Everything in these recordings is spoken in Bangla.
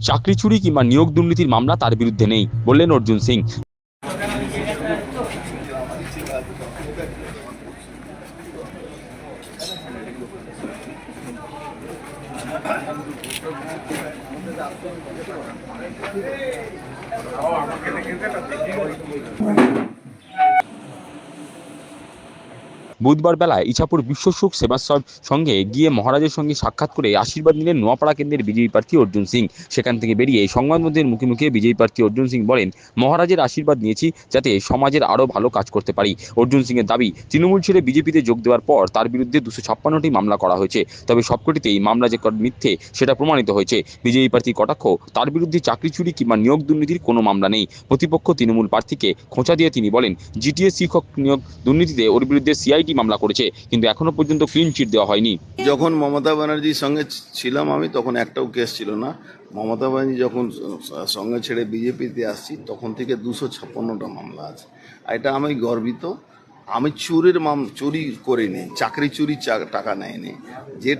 চাকরি চুরি কিংবা নিয়োগ দুর্নীতির মামলা তার বিরুদ্ধে নেই বললেন অর্জুন সিং। বুধবার বেলায় ইছাপুর বিশ্ব সুখ সেবাশ্রম সঙ্গে গিয়ে মহারাজের সঙ্গে সাক্ষাৎ করে আশীর্বাদ নিলেন নোয়াপাড়া কেন্দ্রের বিজেপি প্রার্থী অর্জুন সিং। সেখান থেকে বেরিয়ে সংবাদমাধ্যমের মুখে বিজেপি প্রার্থী অর্জুন সিং বলেন, মহারাজের আশীর্বাদ নিয়েছি যাতে সমাজের আরও ভালো কাজ করতে পারি। অর্জুন সিং এর দাবি, তৃণমূল ছেড়ে বিজেপিতে যোগ দেওয়ার পর তার বিরুদ্ধে 256টি মামলা করা হয়েছে, তবে সবকটিতেই মামলা যে মিথ্যে সেটা প্রমাণিত হয়েছে। বিজেপি প্রার্থী কটাক্ষ, তার বিরুদ্ধে চাকরি চুরি কিংবা নিয়োগ দুর্নীতির কোনো মামলা নেই। প্রতিপক্ষ তৃণমূল প্রার্থীকে খোঁচা দিয়ে তিনি বলেন, জিটিএস শিক্ষক নিয়োগ দুর্নীতিতে ওর বিরুদ্ধে সিআইডি মামলা করেছে, কিন্তু এখনো পর্যন্ত ক্লিন চিট দেওয়া হয়নি। যখন মমতা ব্যানার্জির সঙ্গে ছিলাম আমি, তখন একটাও কেস ছিল না। মমতা ব্যানার্জি যখন সঙ্গে ছেড়ে বিজেপিতে আসছি, তখন থেকে 256টা মামলা আছে। এটা আমি গর্বিত। আমি চুরি করিনি, চাকরি চুরি টাকা নেয়নি। যে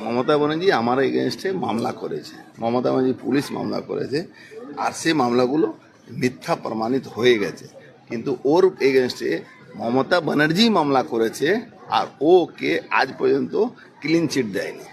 মমতা ব্যানার্জি আমার এগেনস্টে মামলা করেছে, মমতা ব্যানার্জি পুলিশ মামলা করেছে, আর সেই মামলাগুলো মিথ্যা প্রমাণিত হয়ে গেছে। কিন্তু ওর এগেনস্টে মমতা ব্যানার্জি মামলা করেছে, আর ওকে আজ পর্যন্ত ক্লিন চিট দেয়নি।